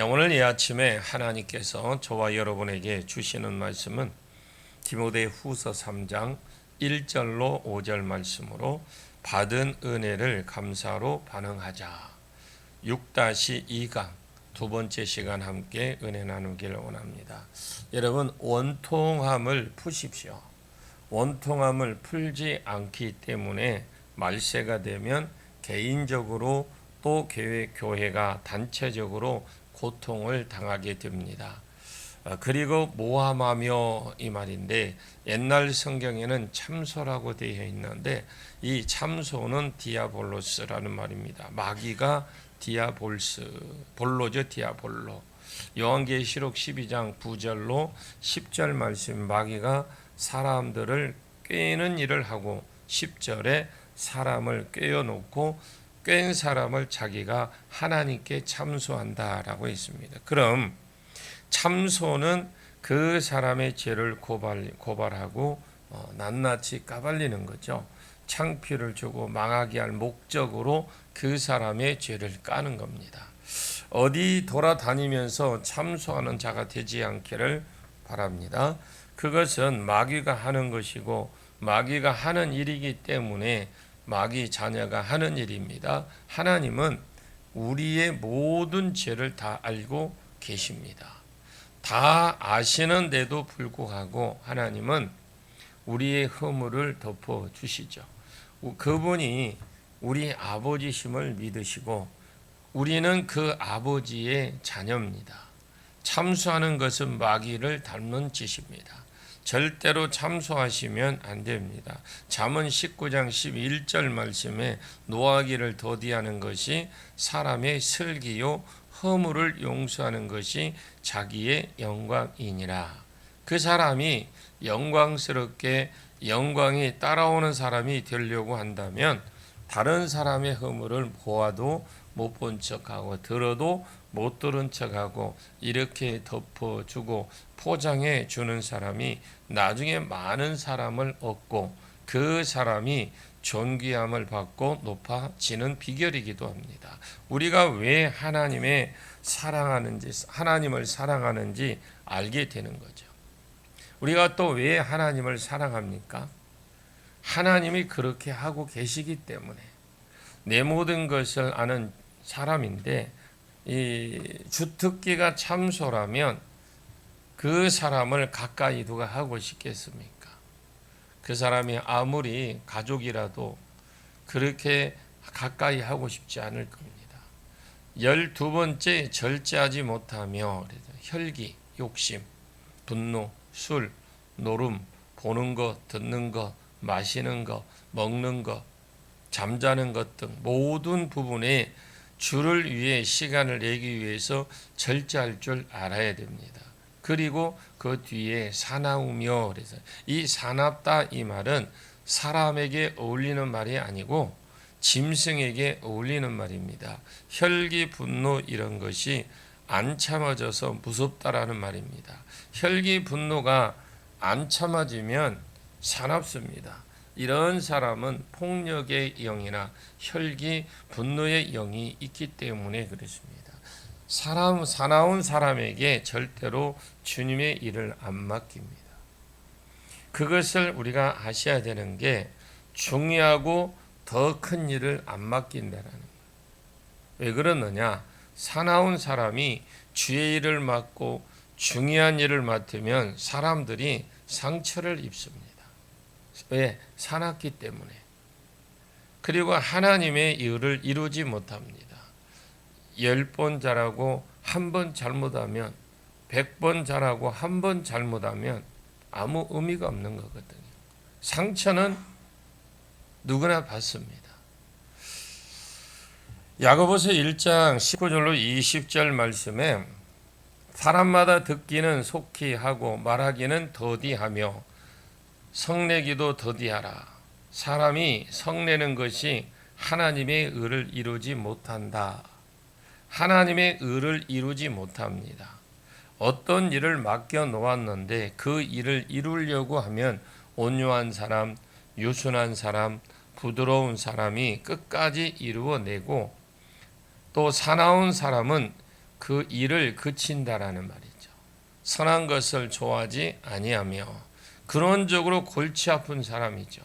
오늘 이 아침에 하나님께서 저와 여러분에게 주시는 말씀은 디모데 후서 3장 1절로 5절 말씀으로 받은 은혜를 감사로 반응하자. 6-2강 두 번째 시간 함께 은혜 나누기를 원합니다. 여러분, 원통함을 푸십시오. 원통함을 풀지 않기 때문에 말세가 되면 개인적으로 또 교회가 단체적으로 고통을 당하게 됩니다. 그리고 모함하며 이 말인데, 옛날 성경에는 참소라고 되어 있는데 이 참소는 디아볼로스라는 말입니다. 마귀가 볼로죠. 디아볼로. 요한계시록 12장 9절로 10절 말씀, 마귀가 사람들을 꾀는 일을 하고 10절에 사람을 꾀어놓고 꾀인 사람을 자기가 하나님께 참소한다라고 있습니다. 그럼 참소는 그 사람의 죄를 고발하고 낱낱이 까발리는 거죠. 창피를 주고 망하게 할 목적으로 그 사람의 죄를 까는 겁니다. 어디 돌아다니면서 참소하는 자가 되지 않기를 바랍니다. 그것은 마귀가 하는 것이고 마귀가 하는 일이기 때문에 마귀 자녀가 하는 일입니다. 하나님은 우리의 모든 죄를 다 알고 계십니다. 다 아시는데도 불구하고 하나님은 우리의 허물을 덮어 주시죠. 그분이 우리 아버지심을 믿으시고 우리는 그 아버지의 자녀입니다. 참소하는 것은 마귀를 닮는 짓입니다. 절대로 참소하시면 안 됩니다. 잠언 19장 11절 말씀에 노하기를 더디하는 것이 사람의 슬기요 허물을 용서하는 것이 자기의 영광이니라. 그 사람이 영광스럽게 영광이 따라오는 사람이 되려고 한다면 다른 사람의 허물을 보아도 못 본 척하고 들어도 못 들은 척하고 이렇게 덮어주고 포장해 주는 사람이 나중에 많은 사람을 얻고 그 사람이 존귀함을 받고 높아지는 비결이기도 합니다. 우리가 왜 하나님을 사랑하는지 알게 되는 거죠. 우리가 또 왜 하나님을 사랑합니까? 하나님이 그렇게 하고 계시기 때문에. 내 모든 것을 아는 사람인데 이 주특기가 참소라면 그 사람을 가까이 누가 하고 싶겠습니까? 그 사람이 아무리 가족이라도 그렇게 가까이 하고 싶지 않을 겁니다. 12번째, 절제하지 못하며 혈기, 욕심, 분노, 술, 노름, 보는 것, 듣는 것, 마시는 것, 먹는 것, 잠자는 것 등 모든 부분에 주를 위해 시간을 내기 위해서 절제할 줄 알아야 됩니다. 그리고 그 뒤에 사나우며, 그래서 이 사납다 이 말은 사람에게 어울리는 말이 아니고 짐승에게 어울리는 말입니다. 혈기, 분노 이런 것이 안 참아져서 무섭다라는 말입니다. 혈기, 분노가 안 참아지면 사납습니다. 이런 사람은 폭력의 영이나 혈기, 분노의 영이 있기 때문에 그렇습니다. 사나운 사람에게 절대로 주님의 일을 안 맡깁니다. 그것을 우리가 아셔야 되는 게 중요하고 더 큰 일을 안 맡긴다라는 거예요. 왜 그러느냐? 사나운 사람이 주의 일을 맡고 중요한 일을 맡으면 사람들이 상처를 입습니다. 왜? 사납기 때문에. 그리고 하나님의 일을 이루지 못합니다. 10번 잘하고 한 번 잘못하면 100번 잘하고 한 번 잘못하면 아무 의미가 없는 거거든요. 상처는 누구나 받습니다. 야고보서 1장 19절로 20절 말씀에 사람마다 듣기는 속히 하고 말하기는 더디하며 성내기도 더디하라. 사람이 성내는 것이 하나님의 의를 이루지 못한다. 하나님의 의를 이루지 못합니다. 어떤 일을 맡겨 놓았는데 그 일을 이루려고 하면 온유한 사람, 유순한 사람, 부드러운 사람이 끝까지 이루어내고 또 사나운 사람은 그 일을 그친다라는 말이죠. 선한 것을 좋아하지 아니하며 근원적으로 골치 아픈 사람이죠.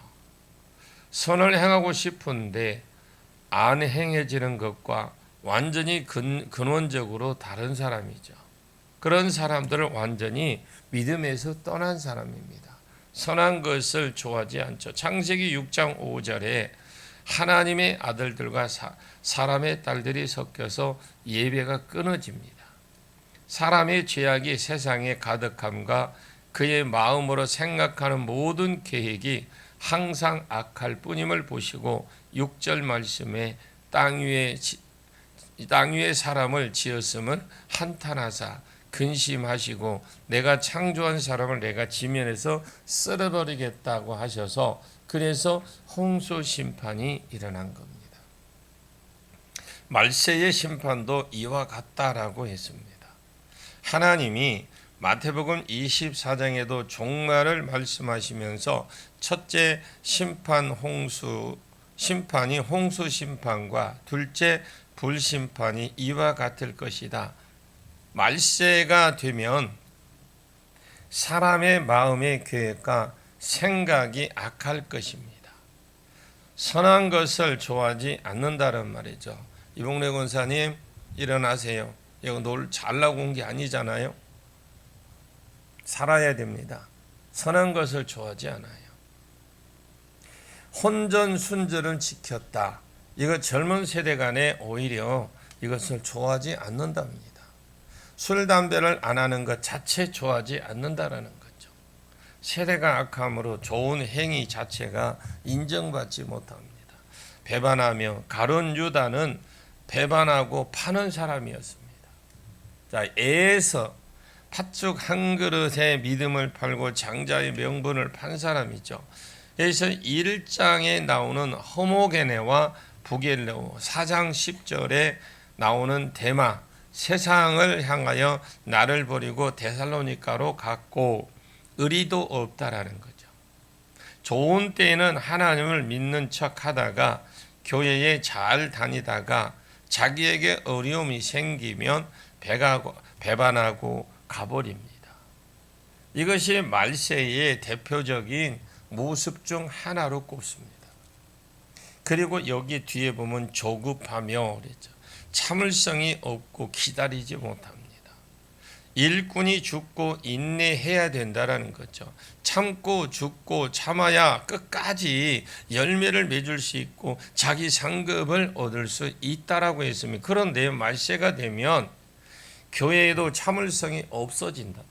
선을 행하고 싶은데 안 행해지는 것과 완전히 근원적으로 다른 사람이죠. 그런 사람들을 완전히 믿음에서 떠난 사람입니다. 선한 것을 좋아하지 않죠. 창세기 6장 5절에 하나님의 아들들과 사람의 딸들이 섞여서 예배가 끊어집니다. 사람의 죄악이 세상에 가득함과 그의 마음으로 생각하는 모든 계획이 항상 악할 뿐임을 보시고 6절 말씀에 땅 위에 사람을 지었음을 한탄하사 근심하시고 내가 창조한 사람을 내가 지면에서 쓸어버리겠다고 하셔서 그래서 홍수 심판이 일어난 겁니다. 말세의 심판도 이와 같다라고 했습니다. 하나님이 마태복음 24장에도 종말을 말씀하시면서 첫째 심판이 홍수 심판과 둘째 불심판이 이와 같을 것이다. 말세가 되면 사람의 마음의 계획과 생각이 악할 것입니다. 선한 것을 좋아하지 않는다는 말이죠. 이봉래 권사님 일어나세요. 이거 놀 잘나고 온 게 아니잖아요. 살아야 됩니다. 선한 것을 좋아하지 않아요. 혼전순절은 지켰다. 이거 젊은 세대 간에 오히려 이것을 좋아하지 않는답니다. 술, 담배를 안 하는 것 자체 좋아하지 않는다라는 거죠. 세대가 악함으로 좋은 행위 자체가 인정받지 못합니다. 배반하며 가룟 유다는 배반하고 파는 사람이었습니다. 자, 애에서 팥죽 한 그릇에 믿음을 팔고 장자의 명분을 판 사람이죠. 그래서 1장에 나오는 허모게네와 부겔레오 4장 10절에 나오는 데마 세상을 향하여 나를 버리고 데살로니가로 갔고 의리도 없다라는 거죠. 좋은 때에는 하나님을 믿는 척 하다가 교회에 잘 다니다가 자기에게 어려움이 생기면 배반하고 가버립니다. 이것이 말세의 대표적인 모습 중 하나로 꼽습니다. 그리고 여기 뒤에 보면 조급하며 그랬죠. 참을성이 없고 기다리지 못합니다. 일꾼이 죽고 인내해야 된다라는 거죠. 참고 죽고 참아야 끝까지 열매를 맺을 수 있고 자기 상급을 얻을 수 있다라고 했습니다. 그런데 말세가 되면 교회에도 참을성이 없어진다.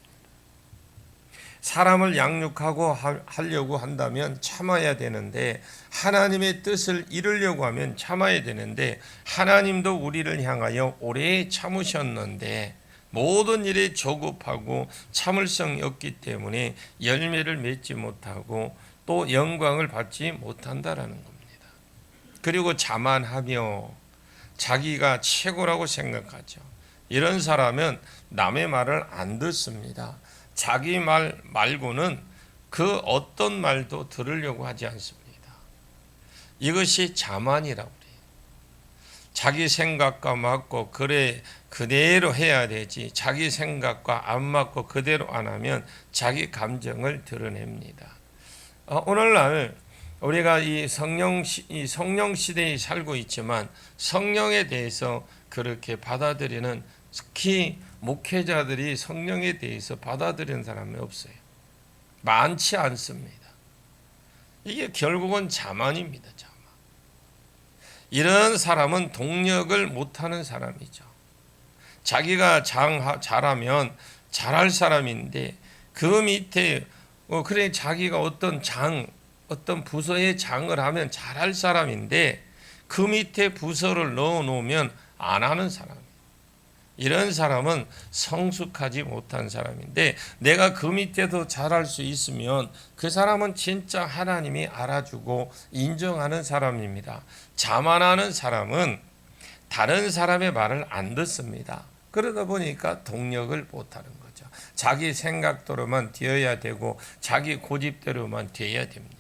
사람을 양육하고 하려고 한다면 참아야 되는데 하나님의 뜻을 이루려고 하면 참아야 되는데 하나님도 우리를 향하여 오래 참으셨는데 모든 일에 조급하고 참을성이 없기 때문에 열매를 맺지 못하고 또 영광을 받지 못한다라는 겁니다. 그리고 자만하며 자기가 최고라고 생각하죠. 이런 사람은 남의 말을 안 듣습니다. 자기 말 말고는 그 어떤 말도 들으려고 하지 않습니다. 이것이 자만이라고 그래요. 자기 생각과 맞고 그래 그대로 해야 되지 자기 생각과 안 맞고 그대로 안 하면 자기 감정을 드러냅니다. 오늘날 우리가 이 성령 시대에 살고 있지만 성령에 대해서 그렇게 받아들이는 특히 목회자들이 성령에 대해서 받아들이는 사람이 없어요. 많지 않습니다. 이게 결국은 자만입니다. 자만. 이런 사람은 동력을 못하는 사람이죠. 자기가 잘하면 잘할 사람인데 그 밑에 그래 자기가 어떤 부서에 장을 하면 잘할 사람인데 그 밑에 부서를 넣어놓으면 안 하는 사람. 이런 사람은 성숙하지 못한 사람인데 내가 그 밑에도 잘할 수 있으면 그 사람은 진짜 하나님이 알아주고 인정하는 사람입니다. 자만하는 사람은 다른 사람의 말을 안 듣습니다. 그러다 보니까 동력을 못하는 거죠. 자기 생각대로만 되어야 되고 자기 고집대로만 되어야 됩니다.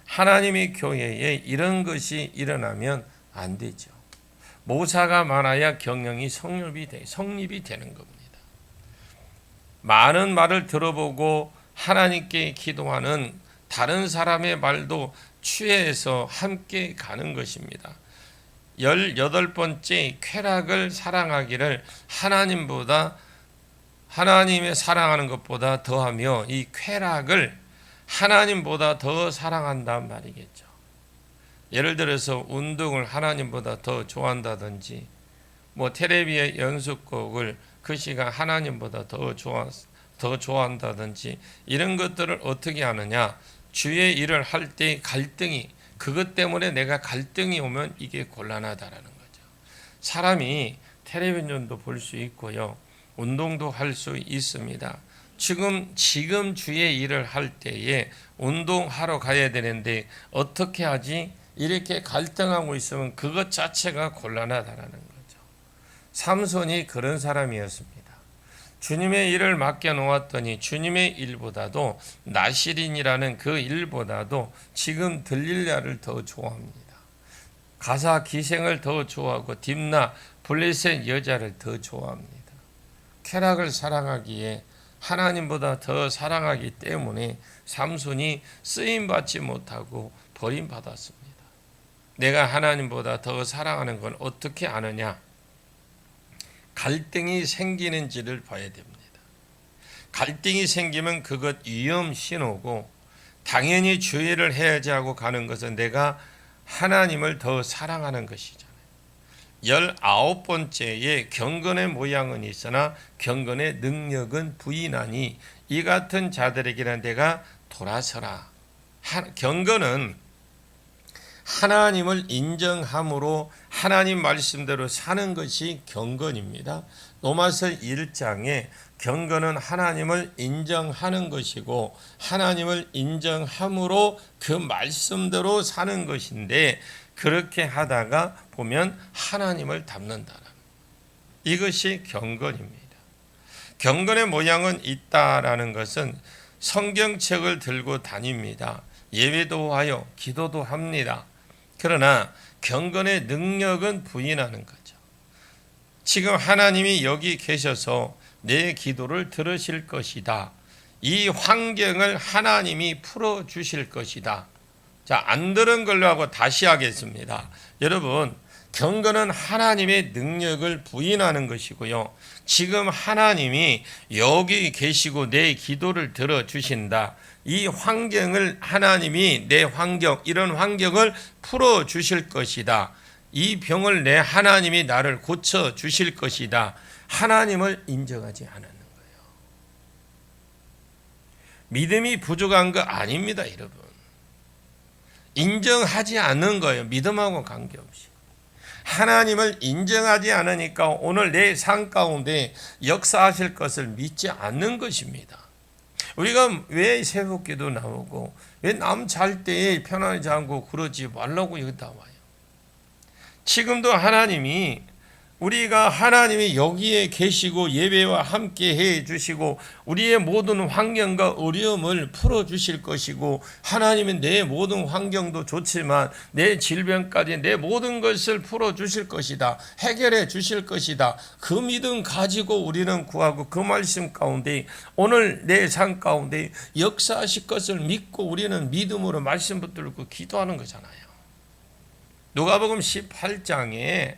하나님의 교회에 이런 것이 일어나면 안 되죠. 모사가 많아야 경영이 성립이 되는 겁니다. 많은 말을 들어보고 하나님께 기도하는 다른 사람의 말도 취해서 함께 가는 것입니다. 18번째 쾌락을 사랑하기를 하나님의 사랑하는 것보다 더하며 이 쾌락을 하나님보다 더 사랑한단 말이겠죠. 예를 들어서 운동을 하나님보다 더 좋아한다든지 텔레비의 연습곡을 그 시간 하나님보다 더 좋아한다든지 이런 것들을 어떻게 하느냐. 주의 일을 할 때 그것 때문에 내가 갈등이 오면 이게 곤란하다라는 거죠. 사람이 텔레비전도 볼 수 있고요. 운동도 할 수 있습니다. 지금 주의 일을 할 때에 운동하러 가야 되는데 어떻게 하지? 이렇게 갈등하고 있으면 그것 자체가 곤란하다라는 거죠. 삼손이 그런 사람이었습니다. 주님의 일을 맡겨놓았더니 주님의 일보다도 나실인이라는 그 일보다도 지금 들릴랴를 더 좋아합니다. 가사 기생을 더 좋아하고 딥나 블레셋 여자를 더 좋아합니다. 쾌락을 사랑하기에 하나님보다 더 사랑하기 때문에 삼손이 쓰임받지 못하고 버림받았습니다. 내가 하나님보다 더 사랑하는 건 어떻게 아느냐? 갈등이 생기는지를 봐야 됩니다. 갈등이 생기면 그것 위험 신호고 당연히 주의를 해야지 하고 가는 것은 내가 하나님을 더 사랑하는 것이잖아요. 19번째에 경건의 모양은 있으나 경건의 능력은 부인하니 이 같은 자들에게는 내가 돌아서라. 경건은 하나님을 인정함으로 하나님 말씀대로 사는 것이 경건입니다. 로마서 1장에 경건은 하나님을 인정하는 것이고 하나님을 인정함으로 그 말씀대로 사는 것인데 그렇게 하다가 보면 하나님을 닮는다는 이것이 경건입니다. 경건의 모양은 있다라는 것은 성경책을 들고 다닙니다. 예배도 하여 기도도 합니다. 그러나 경건의 능력은 부인하는 거죠. 지금 하나님이 여기 계셔서 내 기도를 들으실 것이다. 이 환경을 하나님이 풀어주실 것이다. 자, 안 들은 걸로 하고 다시 하겠습니다. 여러분, 경건은 하나님의 능력을 부인하는 것이고요. 지금 하나님이 여기 계시고 내 기도를 들어주신다. 이 환경을 하나님이 이런 환경을 풀어주실 것이다. 이 병을 내 하나님이 나를 고쳐주실 것이다. 하나님을 인정하지 않는 거예요. 믿음이 부족한 거 아닙니다, 여러분. 인정하지 않는 거예요. 믿음하고 관계없이. 하나님을 인정하지 않으니까 오늘 내 삶 가운데 역사하실 것을 믿지 않는 것입니다. 우리가 왜 새벽기도 나오고 왜 남 잘 때에 편안하지 않고 그러지 말라고 여기 나와요. 지금도 하나님이 여기에 계시고 예배와 함께 해 주시고 우리의 모든 환경과 어려움을 풀어 주실 것이고 하나님은 내 모든 환경도 좋지만 내 질병까지 내 모든 것을 풀어 주실 것이다. 해결해 주실 것이다. 그 믿음 가지고 우리는 구하고 그 말씀 가운데 오늘 내 삶 가운데 역사하실 것을 믿고 우리는 믿음으로 말씀 붙들고 기도하는 거잖아요. 누가복음 18장에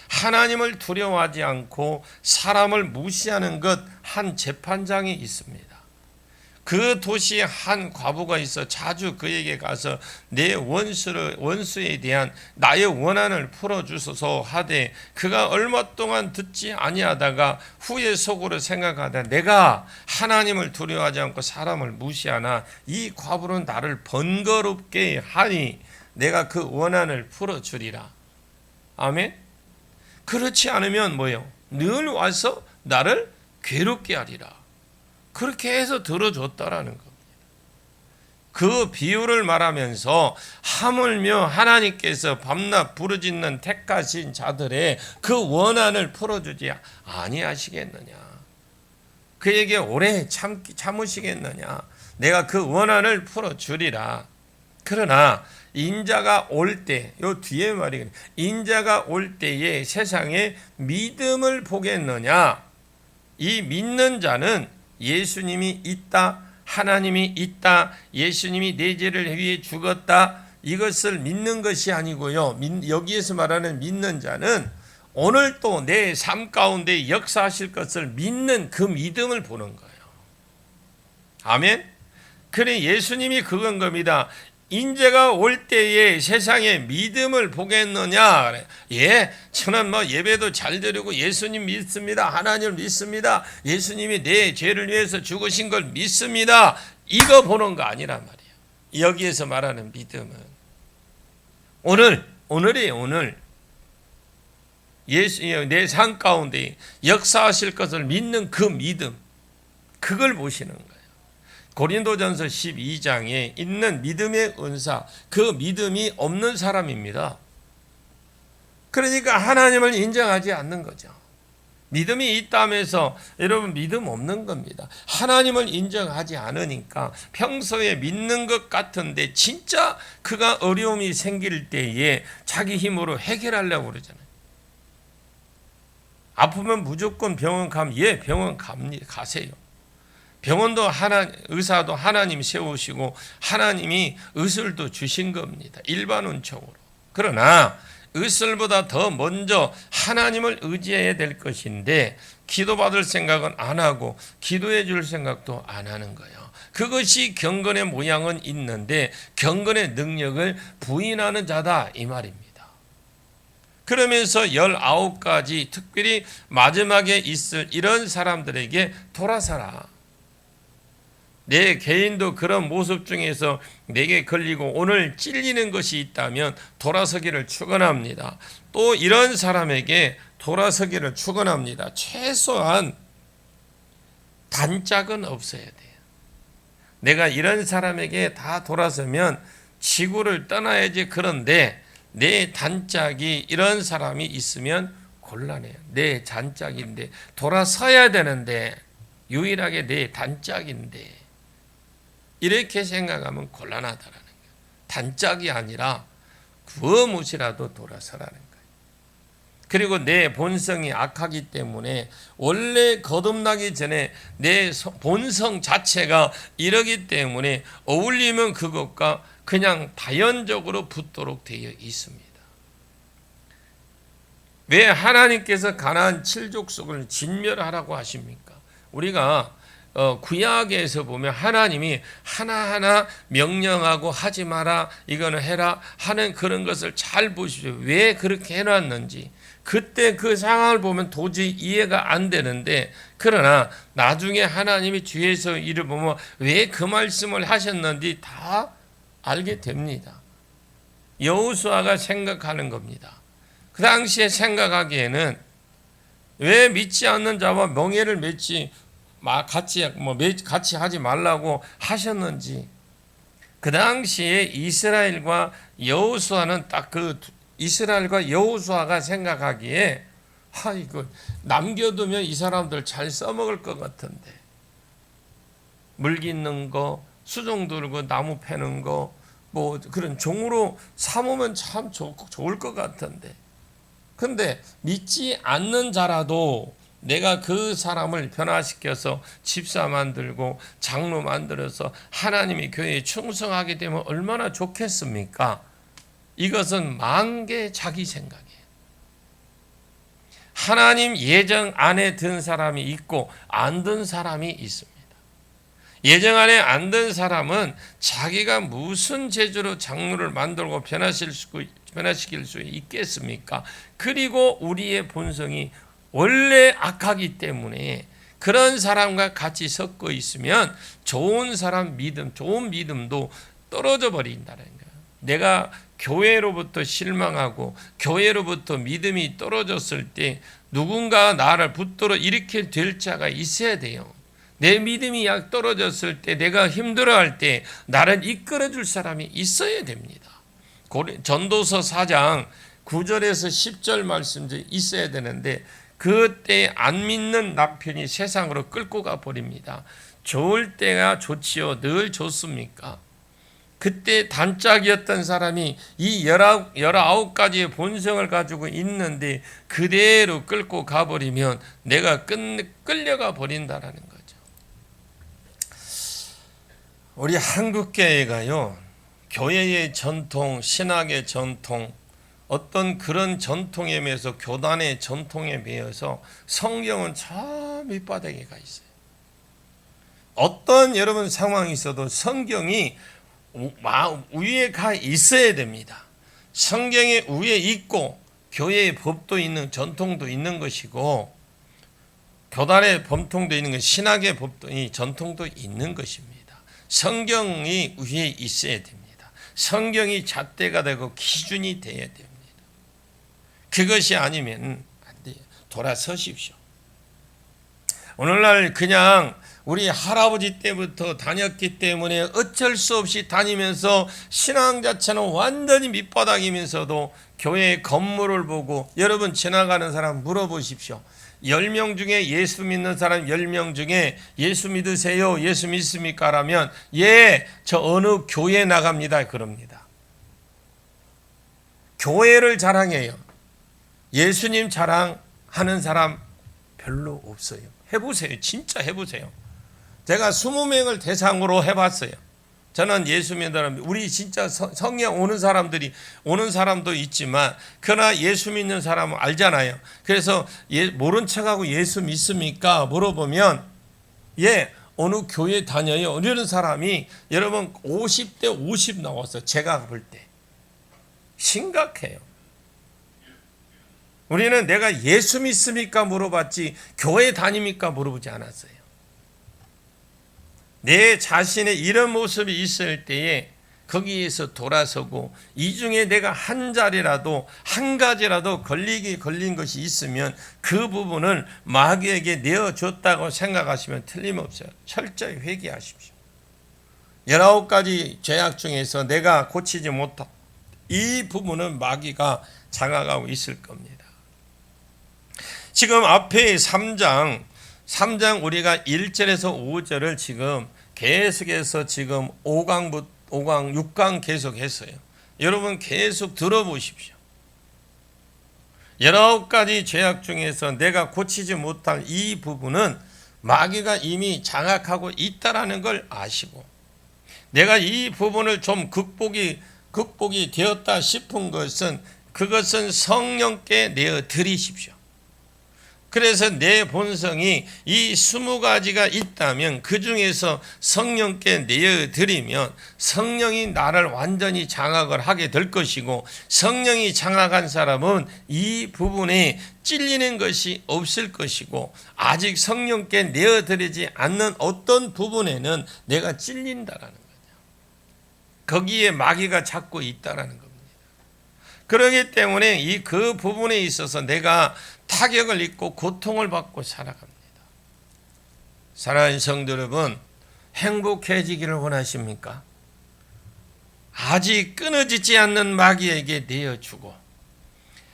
하나님을 두려워하지 않고 사람을 무시하는 것 한 재판장이 있습니다. 그 도시에 한 과부가 있어 자주 그에게 가서 내 원수에 대한 나의 원한을 풀어주소서 하되 그가 얼마 동안 듣지 아니하다가 후에 속으로 생각하다 내가 하나님을 두려워하지 않고 사람을 무시하나 이 과부는 나를 번거롭게 하니 내가 그 원한을 풀어주리라. 아멘. 그렇지 않으면 뭐예요? 늘 와서 나를 괴롭게 하리라. 그렇게 해서 들어줬다라는 겁니다. 그 비유를 말하면서 하물며 하나님께서 밤낮 부르짖는 택하신 자들의 그 원한을 풀어주지 아니하시겠느냐. 그에게 오래 참으시겠느냐. 내가 그 원한을 풀어주리라. 그러나 인자가 올 때, 요 뒤에 말이거든요. 인자가 올 때에 세상에 믿음을 보겠느냐? 이 믿는 자는 예수님이 있다, 하나님이 있다, 예수님이 내 죄를 위해 죽었다, 이것을 믿는 것이 아니고요. 여기에서 말하는 믿는 자는 오늘 또 내 삶 가운데 역사하실 것을 믿는 그 믿음을 보는 거예요. 아멘. 그래, 예수님이 그건 겁니다. 인자가 올 때에 세상에 믿음을 보겠느냐? 예, 저는 예배도 잘 드리고 예수님 믿습니다. 하나님을 믿습니다. 예수님이 내 죄를 위해서 죽으신 걸 믿습니다. 이거 보는 거 아니란 말이에요. 여기에서 말하는 믿음은 오늘이에요. 오늘 예수 내 삶 가운데 역사하실 것을 믿는 그 믿음, 그걸 보시는 거예요. 고린도전서 12장에 있는 믿음의 은사, 그 믿음이 없는 사람입니다. 그러니까 하나님을 인정하지 않는 거죠. 믿음이 있다면서 여러분 믿음 없는 겁니다. 하나님을 인정하지 않으니까 평소에 믿는 것 같은데 진짜 그가 어려움이 생길 때에 자기 힘으로 해결하려고 그러잖아요. 아프면 무조건 병원 가면 예, 병원 가세요. 병원도 의사도 하나님 세우시고 하나님이 의술도 주신 겁니다. 일반론적으로. 그러나 의술보다 더 먼저 하나님을 의지해야 될 것인데 기도받을 생각은 안 하고 기도해 줄 생각도 안 하는 거예요. 그것이 경건의 모양은 있는데 경건의 능력을 부인하는 자다, 이 말입니다. 그러면서 19가지 특별히 마지막에 있을 이런 사람들에게 돌아서라. 내 개인도 그런 모습 중에서 내게 걸리고 오늘 찔리는 것이 있다면 돌아서기를 축원합니다. 또 이런 사람에게 돌아서기를 축원합니다. 최소한 단짝은 없어야 돼요. 내가 이런 사람에게 다 돌아서면 지구를 떠나야지. 그런데 내 단짝이 이런 사람이 있으면 곤란해요. 내 단짝인데 돌아서야 되는데 유일하게 내 단짝인데 이렇게 생각하면 곤란하다라는 거예요. 단짝이 아니라 구어못이라도 돌아서라는 거예요. 그리고 내 본성이 악하기 때문에 원래 거듭나기 전에 내 본성 자체가 이러기 때문에 어울리면 그것과 그냥 자연적으로 붙도록 되어 있습니다. 왜 하나님께서 가나안 7족속을 진멸하라고 하십니까? 우리가 구약에서 보면 하나님이 하나하나 명령하고 하지 마라, 이거는 해라 하는 그런 것을 잘 보시죠. 왜 그렇게 해놨는지. 그때 그 상황을 보면 도저히 이해가 안 되는데, 그러나 나중에 하나님이 뒤에서 일을 보면 왜 그 말씀을 하셨는지 다 알게 됩니다. 여호수아가 생각하는 겁니다. 그 당시에 생각하기에는 왜 믿지 않는 자와 멍에를 맺지 같이 하지 말라고 하셨는지. 그 당시에 이스라엘과 여호수아는 딱 이스라엘과 여호수아가 생각하기에 이거 남겨두면 이 사람들 잘 써먹을 것 같은데, 물 깃는 거, 수종 들고 나무 패는 거, 그런 종으로 삼으면 참 좋을 것 같은데, 근데 믿지 않는 자라도 내가 그 사람을 변화시켜서 집사 만들고 장로 만들어서 하나님의 교회에 충성하게 되면 얼마나 좋겠습니까? 이것은 만개 자기 생각이에요. 하나님 예정 안에 든 사람이 있고 안 든 사람이 있습니다. 예정 안에 안 든 사람은 자기가 무슨 재주로 장로를 만들고 변화시킬 수 있겠습니까? 그리고 우리의 본성이 원래 악하기 때문에 그런 사람과 같이 섞어 있으면 좋은 사람 믿음, 좋은 믿음도 떨어져 버린다는 거예요. 내가 교회로부터 실망하고 교회로부터 믿음이 떨어졌을 때 누군가 나를 붙들어 일으킬 될 자가 있어야 돼요. 내 믿음이 떨어졌을 때, 내가 힘들어할 때 나를 이끌어줄 사람이 있어야 됩니다. 전도서 4장 9절에서 10절 말씀이 있어야 되는데, 그때 안 믿는 남편이 세상으로 끌고 가 버립니다. 좋을 때가 좋지요. 늘 좋습니까? 그때 단짝이었던 사람이 이 19가지의 본성을 가지고 있는데 그대로 끌고 가버리면 내가 끌려가 버린다라는 거죠. 우리 한국교회가요, 교회의 전통, 신학의 전통, 어떤 그런 전통에 매여서, 교단의 전통에 매여서 성경은 저 밑바닥에 가 있어요. 어떤 여러분 상황이 있어도 성경이 위에 가 있어야 됩니다. 성경의 위에 있고 교회의 법도 있는, 전통도 있는 것이고, 교단의 법통도 있는 것, 신학의 법도, 이 전통도 있는 것입니다. 성경이 위에 있어야 됩니다. 성경이 잣대가 되고 기준이 되어야 됩니다. 그것이 아니면 안 돼요. 돌아서십시오. 오늘날 그냥 우리 할아버지 때부터 다녔기 때문에 어쩔 수 없이 다니면서 신앙 자체는 완전히 밑바닥이면서도 교회의 건물을 보고, 여러분 지나가는 사람 물어보십시오. 10명 중에 예수 믿는 사람 10명 중에 예수 믿으세요? 예수 믿습니까? 라면 예, 저 어느 교회 나갑니다. 그럽니다. 교회를 자랑해요. 예수님 자랑하는 사람 별로 없어요. 해보세요. 진짜 해보세요. 제가 20명을 대상으로 해봤어요. 저는 예수 믿는 사람, 우리 진짜 성령 오는 사람도 있지만, 그러나 예수 믿는 사람은 알잖아요. 그래서 모른 척하고 예수 믿습니까? 물어보면 예, 어느 교회 다녀요? 이러는 사람이 여러분 50대 50 나왔어요. 제가 볼 때. 심각해요. 우리는 내가 예수 믿습니까? 물어봤지 교회 다닙니까? 물어보지 않았어요. 내 자신의 이런 모습이 있을 때에 거기에서 돌아서고, 이 중에 내가 한 자리라도 한 가지라도 걸린 것이 있으면 그 부분을 마귀에게 내어줬다고 생각하시면 틀림없어요. 철저히 회개하십시오. 19가지 죄악 중에서 내가 고치지 못한 이 부분은 마귀가 장악하고 있을 겁니다. 지금 앞에 3장 우리가 1절에서 5절을 지금 계속해서 지금 5강, 6강 계속했어요. 여러분 계속 들어보십시오. 19가지 죄악 중에서 내가 고치지 못할 이 부분은 마귀가 이미 장악하고 있다라는 걸 아시고, 내가 이 부분을 좀 극복이 되었다 싶은 것은 그것은 성령께 내어 드리십시오. 그래서 내 본성이 이 20가지가 있다면 그 중에서 성령께 내어드리면 성령이 나를 완전히 장악을 하게 될 것이고, 성령이 장악한 사람은 이 부분에 찔리는 것이 없을 것이고, 아직 성령께 내어드리지 않는 어떤 부분에는 내가 찔린다라는 거죠. 거기에 마귀가 잡고 있다라는 겁니다. 그렇기 때문에 그 부분에 있어서 내가 타격을 입고 고통을 받고 살아갑니다. 사랑하는 성도 여러분, 행복해지기를 원하십니까? 아직 끊어지지 않는 마귀에게 내어주고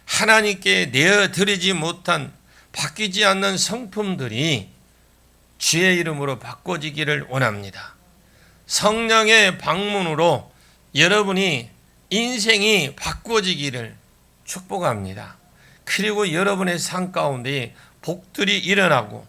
하나님께 내어드리지 못한, 바뀌지 않는 성품들이 주의 이름으로 바꿔지기를 원합니다. 성령의 방문으로 여러분이 인생이 바꿔지기를 축복합니다. 그리고 여러분의 삶 가운데 복들이 일어나고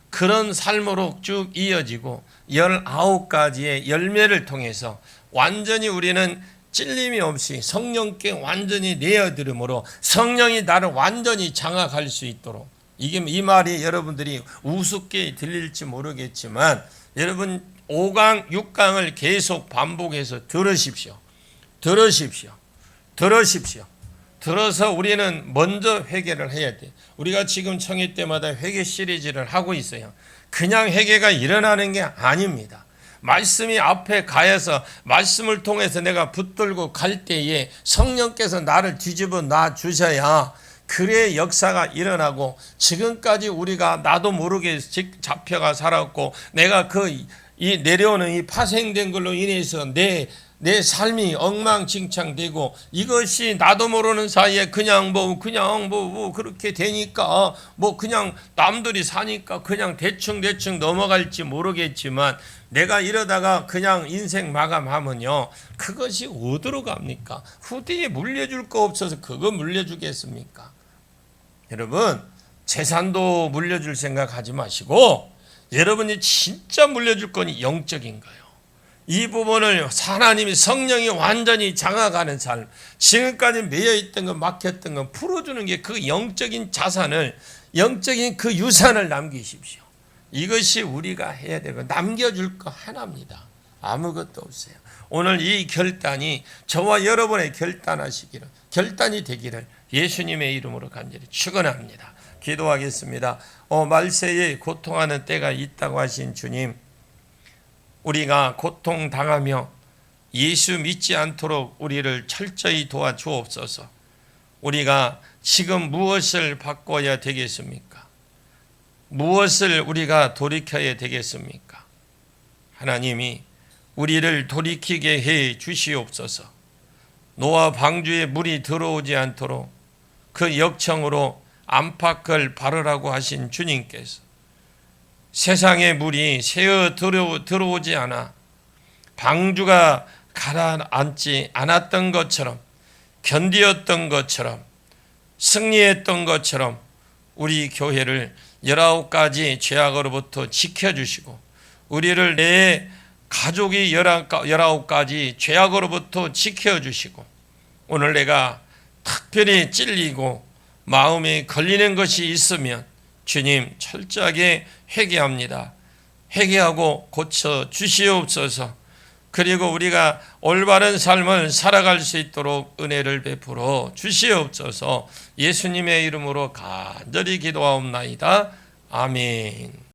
그런 삶으로 쭉 이어지고 19가지의 열매를 통해서 완전히 우리는 찔림이 없이 성령께 완전히 내어드림으로 성령이 나를 완전히 장악할 수 있도록, 이 말이 여러분들이 우습게 들릴지 모르겠지만 여러분 5강, 6강을 계속 반복해서 들으십시오. 들어서 우리는 먼저 회개를 해야 돼. 우리가 지금 청일 때마다 회개 시리즈를 하고 있어요. 그냥 회개가 일어나는 게 아닙니다. 말씀이 앞에 가여서 말씀을 통해서 내가 붙들고 갈 때에 성령께서 나를 뒤집어 놔 주셔야 그래 역사가 일어나고, 지금까지 우리가 나도 모르게 잡혀가 살았고 내가 이 내려오는 이 파생된 걸로 인해서 내 내 삶이 엉망진창되고 이것이 나도 모르는 사이에 그냥 그렇게 되니까 그냥 남들이 사니까 그냥 대충 넘어갈지 모르겠지만 내가 이러다가 그냥 인생 마감하면요, 그것이 어디로 갑니까? 후대에 물려줄 거 없어서 그거 물려주겠습니까? 여러분, 재산도 물려줄 생각하지 마시고 여러분이 진짜 물려줄 건 영적인 거예요. 이 부분을 하나님이 성령이 완전히 장악하는 삶, 지금까지 매여있던 것, 막혔던 것 풀어주는 게 그 영적인 자산을, 영적인 그 유산을 남기십시오. 이것이 우리가 해야 되고 남겨줄 거 하나입니다. 아무것도 없어요. 오늘 이 결단이 저와 여러분의 결단이 되기를 예수님의 이름으로 간절히 축원합니다. 기도하겠습니다. 말세에 고통하는 때가 있다고 하신 주님, 우리가 고통당하며 예수 믿지 않도록 우리를 철저히 도와주옵소서. 우리가 지금 무엇을 바꿔야 되겠습니까? 무엇을 우리가 돌이켜야 되겠습니까? 하나님이 우리를 돌이키게 해 주시옵소서. 노아 방주에 물이 들어오지 않도록 그 역청으로 안팎을 바르라고 하신 주님께서 세상의 물이 새어 들어오지 않아 방주가 가라앉지 않았던 것처럼, 견디었던 것처럼, 승리했던 것처럼 우리 교회를 19가지 죄악으로부터 지켜주시고 우리를 내 가족이 19가지 죄악으로부터 지켜주시고 오늘 내가 특별히 찔리고 마음에 걸리는 것이 있으면 주님 철저하게 회개합니다. 회개하고 고쳐 주시옵소서. 그리고 우리가 올바른 삶을 살아갈 수 있도록 은혜를 베풀어 주시옵소서. 예수님의 이름으로 간절히 기도하옵나이다. 아멘.